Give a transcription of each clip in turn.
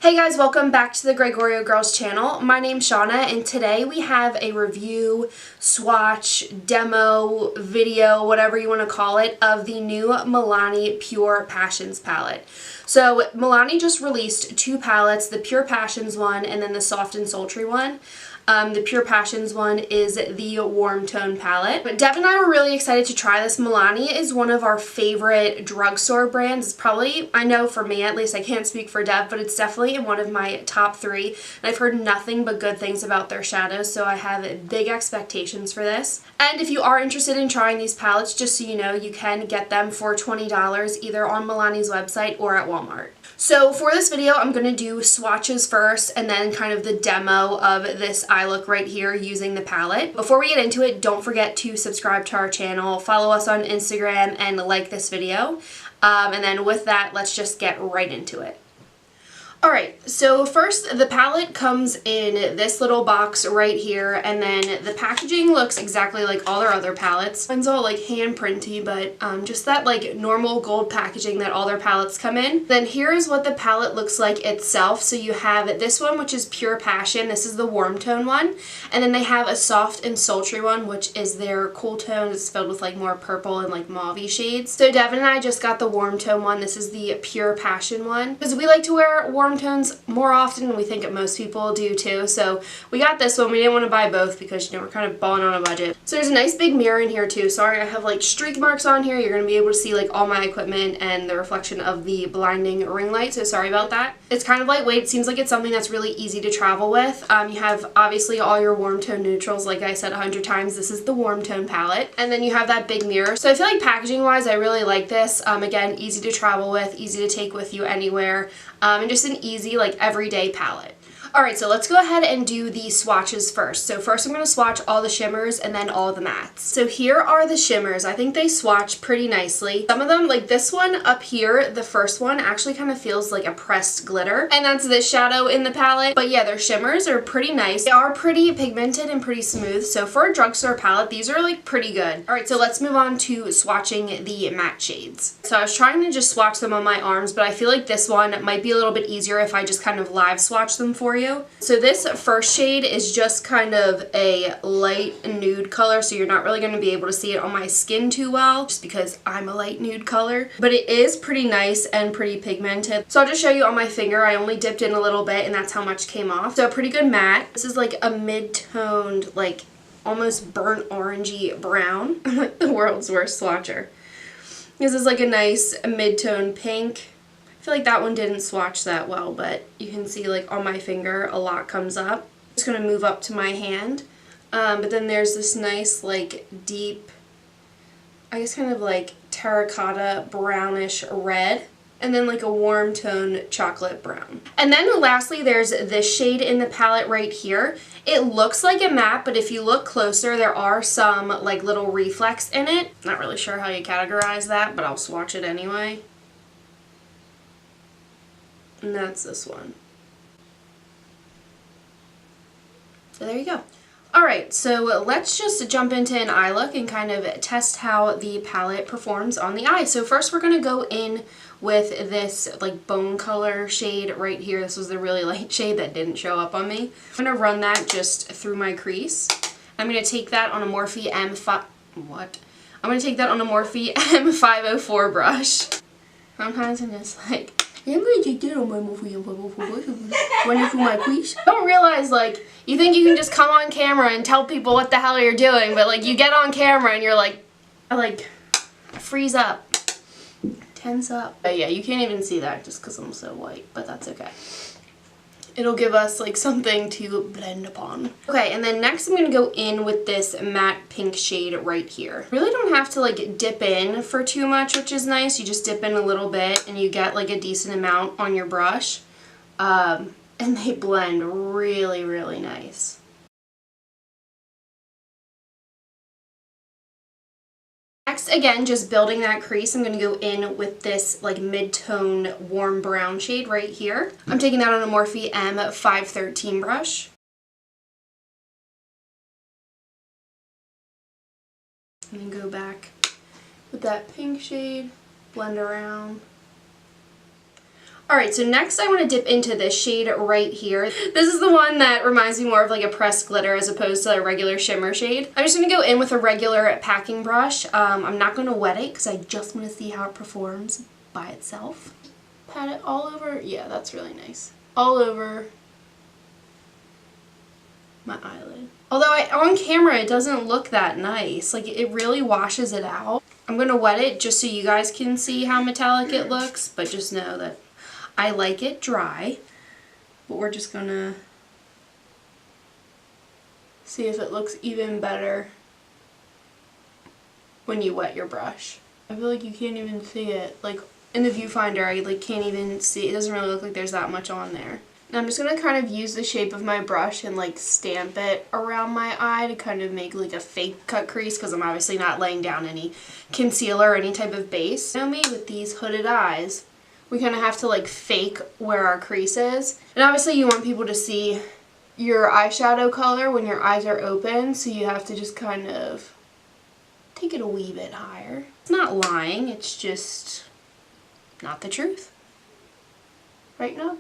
Hey guys, welcome back to the Gregorio Girls channel. My name's Shauna and today we have a review, swatch, demo, video, whatever you want to call it, of the new Milani Pure Passions palette. So Milani just released two palettes, the Pure Passions one and then the Soft and Sultry one. The Pure Passions one is the warm tone palette. But Dev and I were really excited to try this. Milani is one of our favorite drugstore brands. It's probably, I know for me at least, I can't speak for Dev, but it's definitely in one of my top three. And I've heard nothing but good things about their shadows, so I have big expectations for this. And if you are interested in trying these palettes, just so you know, you can get them for $20 either on Milani's website or at Walmart. So for this video, I'm going to do swatches first and then kind of the demo of this eye look right here using the palette. Before we get into it, don't forget to subscribe to our channel, follow us on Instagram, and like this video. And then with that, let's just get right into it. Alright, so first the palette comes in this little box right here, and then the packaging looks exactly like all their other palettes. Mine's all like hand printy, but just that like normal gold packaging that all their palettes come in. Then here's what the palette looks like itself. So you have this one, which is Pure Passion. This is the warm tone one. And then they have a Soft and Sultry one, which is their cool tone. It's filled with like more purple and like mauve-y shades. So Devin and I just got the warm tone one. This is the Pure Passion one. Because we like to wear warm tones more often than we think most people do too, so we got this one. We didn't want to buy both because, you know, we're kind of balling on a budget. So there's a nice big mirror in here too. Sorry, I have like streak marks on here. You're going to be able to see like all my equipment and the reflection of the blinding ring light, so sorry about that. It's kind of lightweight. It seems like it's something that's really easy to travel with. You have obviously all your warm tone neutrals, like I said 100 times. This is the warm tone palette, and then you have that big mirror. So I feel like packaging wise I really like this. Again, easy to travel with, easy to take with you anywhere, and just an easy like everyday palette. Alright, so let's go ahead and do the swatches first. So first I'm going to swatch all the shimmers and then all the mattes. So here are the shimmers. I think they swatch pretty nicely. Some of them, like this one up here, the first one, actually kind of feels like a pressed glitter. And that's this shadow in the palette. But yeah, their shimmers are pretty nice. They are pretty pigmented and pretty smooth. So for a drugstore palette, these are like pretty good. Alright, so let's move on to swatching the matte shades. So I was trying to just swatch them on my arms, but I feel like this one might be a little bit easier if I just kind of live swatch them for you. So this first shade is just kind of a light nude color, so you're not really going to be able to see it on my skin too well, just because I'm a light nude color. But it is pretty nice and pretty pigmented. So I'll just show you on my finger. I only dipped in a little bit and that's how much came off. So a pretty good matte. This is like a mid-toned, like almost burnt orangey brown. I'm like the world's worst swatcher. This is like a nice mid-tone pink. I feel like that one didn't swatch that well, but you can see like on my finger a lot comes up. I'm just going to move up to my hand. But then there's this nice like deep, I guess kind of like terracotta brownish red. And then like a warm tone chocolate brown. And then lastly there's this shade in the palette right here. It looks like a matte, but if you look closer there are some like little reflex in it. Not really sure how you categorize that, but I'll swatch it anyway. And that's this one. So there you go. Alright, so let's just jump into an eye look and kind of test how the palette performs on the eye. So first we're going to go in with this like bone color shade right here. This was the really light shade that didn't show up on me. I'm going to run that just through my crease. I'm going to take that on a Morphe M5... What? I'm going to take that on a Morphe M504 brush. Sometimes I'm just like... I'm going to take that on my Morphe M504 brush. Run it through my crease. Don't realize, like, you think you can just come on camera and tell people what the hell you're doing, but like you get on camera and you're like, I freeze up, tense up. But yeah, you can't even see that just because I'm so white, but that's okay. It'll give us like something to blend upon. Okay, and then next I'm going to go in with this matte pink shade right here. Really don't have to like dip in for too much, which is nice. You just dip in a little bit and you get like a decent amount on your brush. And they blend really, really nice. Next, again, just building that crease, I'm going to go in with this like mid-tone warm brown shade right here. I'm taking that on a Morphe M513 brush. And then go back with that pink shade, blend around. Alright, so next I want to dip into this shade right here. This is the one that reminds me more of like a pressed glitter as opposed to a regular shimmer shade. I'm just going to go in with a regular packing brush. I'm not going to wet it because I just want to see how it performs by itself. Pat it all over. Yeah, that's really nice. All over my eyelid. Although on camera it doesn't look that nice. Like it really washes it out. I'm going to wet it just so you guys can see how metallic it looks, but just know that I like it dry. But we're just going to see if it looks even better when you wet your brush. I feel like you can't even see it. Like in the viewfinder I like can't even see. It doesn't really look like there's that much on there. Now I'm just going to kind of use the shape of my brush and like stamp it around my eye to kind of make like a fake cut crease because I'm obviously not laying down any concealer or any type of base. You know me, with these hooded eyes, we kind of have to like fake where our crease is. And obviously you want people to see your eyeshadow color when your eyes are open, so you have to just kind of take it a wee bit higher. It's not lying, it's just not the truth. Right, Nug?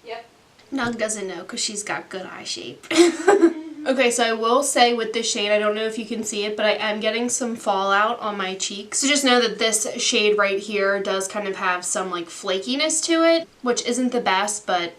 Yep. Nug doesn't know because she's got good eye shape. Okay, so I will say with this shade, I don't know if you can see it, but I am getting some fallout on my cheeks. So just know that this shade right here does kind of have some like flakiness to it, which isn't the best, but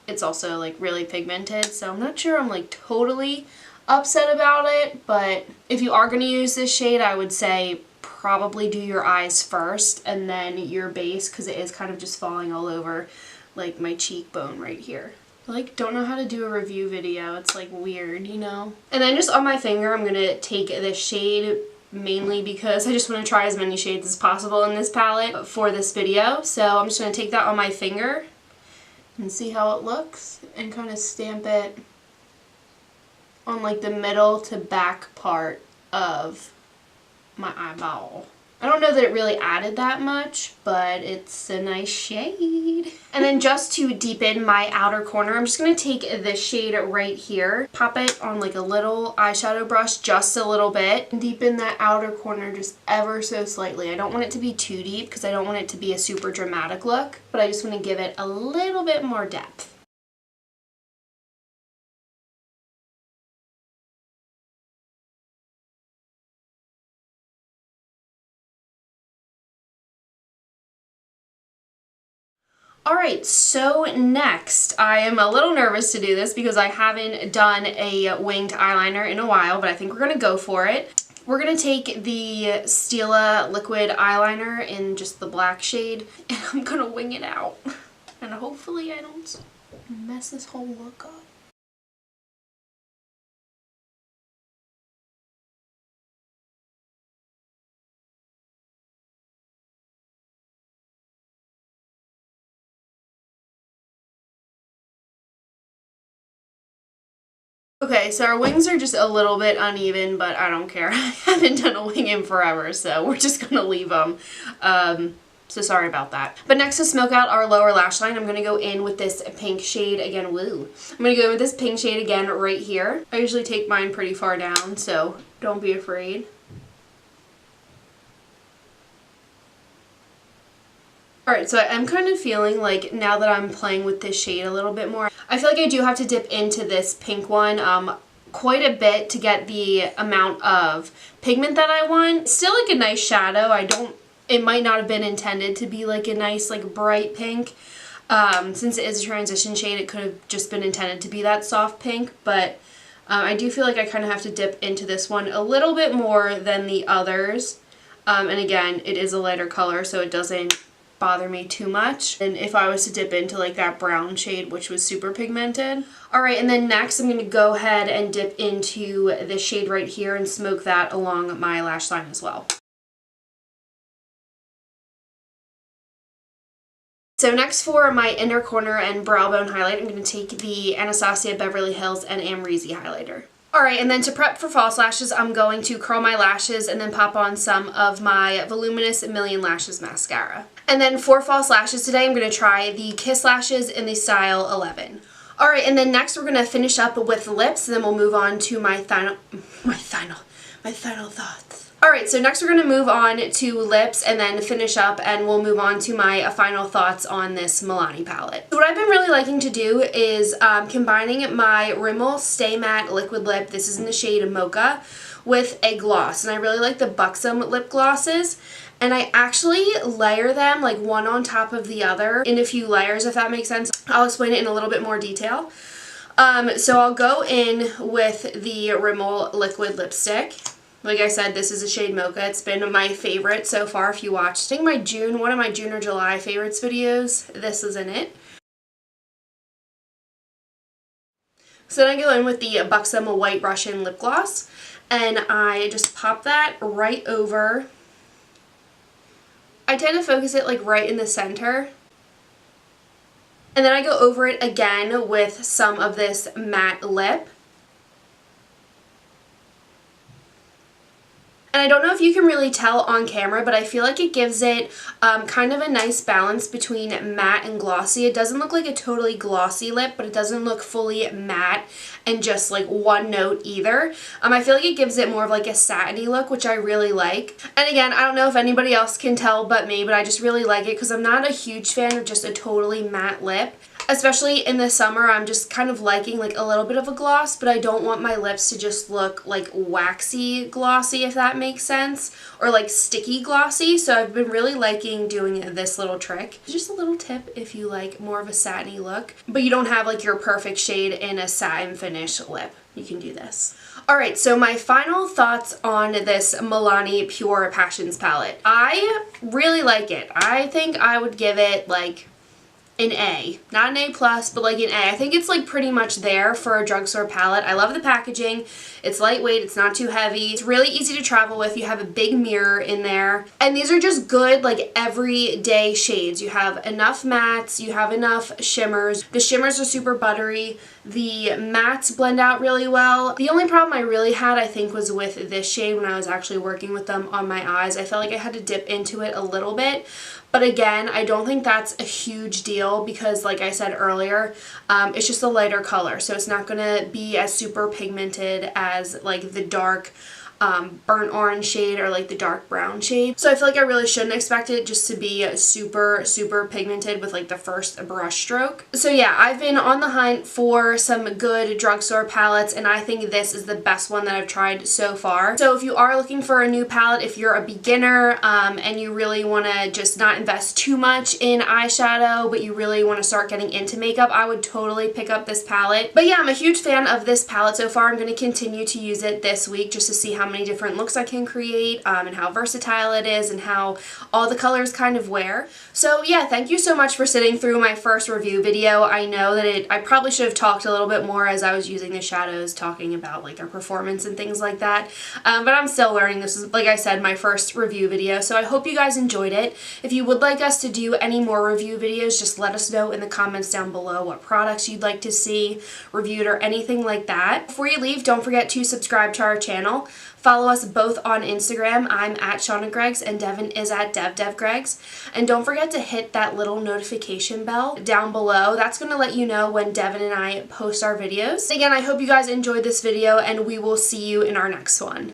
it's also like really pigmented. So I'm not sure I'm like totally upset about it, but if you are going to use this shade, I would say probably do your eyes first and then your base, because it is kind of just falling all over like my cheekbone right here. I like don't know how to do a review video. It's like weird, you know? And then just on my finger, I'm going to take this shade mainly because I just want to try as many shades as possible in this palette for this video. So I'm just going to take that on my finger and see how it looks and kind of stamp it on like the middle to back part of my eyeball. I don't know that it really added that much, but it's a nice shade. And then just to deepen my outer corner, I'm just going to take this shade right here, pop it on like a little eyeshadow brush, just a little bit, and deepen that outer corner just ever so slightly. I don't want it to be too deep because I don't want it to be a super dramatic look, but I just want to give it a little bit more depth. Alright, so next, I am a little nervous to do this because I haven't done a winged eyeliner in a while, but I think we're going to go for it. We're going to take the Stila liquid eyeliner in just the black shade, and I'm going to wing it out. And hopefully I don't mess this whole look up. Okay, so our wings are just a little bit uneven, but I don't care. I haven't done a wing in forever, so we're just going to leave them. So sorry about that. But next, to smoke out our lower lash line, I'm going to go in with this pink shade again. Woo! I'm going to go in with this pink shade again right here. I usually take mine pretty far down, so don't be afraid. Alright, so I'm kind of feeling like now that I'm playing with this shade a little bit more, I feel like I do have to dip into this pink one quite a bit to get the amount of pigment that I want. It's still like a nice shadow. It might not have been intended to be like a nice like bright pink. Since it is a transition shade, it could have just been intended to be that soft pink, but I do feel like I kind of have to dip into this one a little bit more than the others. And again, it is a lighter color, so it doesn't bother me too much. And if I was to dip into like that brown shade, which was super pigmented. Alright, and then next I'm going to go ahead and dip into this shade right here and smoke that along my lash line as well. So next, for my inner corner and brow bone highlight, I'm going to take the Anastasia Beverly Hills and Amrezy highlighter. Alright, and then to prep for false lashes, I'm going to curl my lashes and then pop on some of my Voluminous Million Lashes mascara. And then for false lashes today, I'm going to try the Kiss Lashes in the style 11. Alright, and then next we're going to finish up with lips, and then we'll move on to my final thoughts. Alright, so next we're going to move on to lips and then finish up, and we'll move on to my final thoughts on this Milani palette. So what I've been really liking to do is combining my Rimmel Stay Matte Liquid Lip, this is in the shade Mocha, with a gloss. And I really like the Buxom lip glosses. And I actually layer them like one on top of the other in a few layers, if that makes sense. I'll explain it in a little bit more detail. So I'll go in with the Rimmel liquid lipstick. Like I said, this is a shade Mocha. It's been my favorite so far if you watched. I think one of my June or July favorites videos, this is in it. So then I go in with the Buxom White Russian lip gloss, and I just pop that right over. I tend to focus it like right in the center. And then I go over it again with some of this matte lip. And I don't know if you can really tell on camera, but I feel like it gives it kind of a nice balance between matte and glossy. It doesn't look like a totally glossy lip, but it doesn't look fully matte and just like one note either. I feel like it gives it more of like a satiny look, which I really like. And again, I don't know if anybody else can tell but me, but I just really like it because I'm not a huge fan of just a totally matte lip. Especially in the summer, I'm just kind of liking like a little bit of a gloss, but I don't want my lips to just look like waxy glossy, if that makes sense, or like sticky glossy. So I've been really liking doing this little trick. Just a little tip if you like more of a satiny look, but you don't have like your perfect shade in a satin finish lip. You can do this. Alright, so my final thoughts on this Milani Pure Passions palette. I really like it. I think I would give it like an A. Not an A+, but like an A. I think it's like pretty much there for a drugstore palette. I love the packaging. It's lightweight. It's not too heavy. It's really easy to travel with. You have a big mirror in there. And these are just good like everyday shades. You have enough mattes. You have enough shimmers. The shimmers are super buttery. The mattes blend out really well. The only problem I really had, I think, was with this shade when I was actually working with them on my eyes. I felt like I had to dip into it a little bit. But again, I don't think that's a huge deal because, like I said earlier, it's just a lighter color. So it's not going to be as super pigmented as like the dark burnt orange shade or like the dark brown shade. So I feel like I really shouldn't expect it just to be super pigmented with like the first brush stroke. So yeah, I've been on the hunt for some good drugstore palettes, and I think this is the best one that I've tried so far. So if you are looking for a new palette, if you're a beginner and you really want to just not invest too much in eyeshadow, but you really want to start getting into makeup, I would totally pick up this palette. But yeah, I'm a huge fan of this palette so far. I'm going to continue to use it this week just to see how many different looks I can create and how versatile it is and how all the colors kind of wear. So yeah, thank you so much for sitting through my first review video. I know that I probably should have talked a little bit more as I was using the shadows, talking about like their performance and things like that, but I'm still learning. This is, like I said, my first review video, so I hope you guys enjoyed it. If you would like us to do any more review videos, just let us know in the comments down below what products you'd like to see reviewed or anything like that. Before you leave, don't forget to subscribe to our channel. Follow us both on Instagram. I'm at Seanna Greggs and Devin is at DevDevGreggs. And don't forget to hit that little notification bell down below. That's going to let you know when Devin and I post our videos. Again, I hope you guys enjoyed this video, and we will see you in our next one.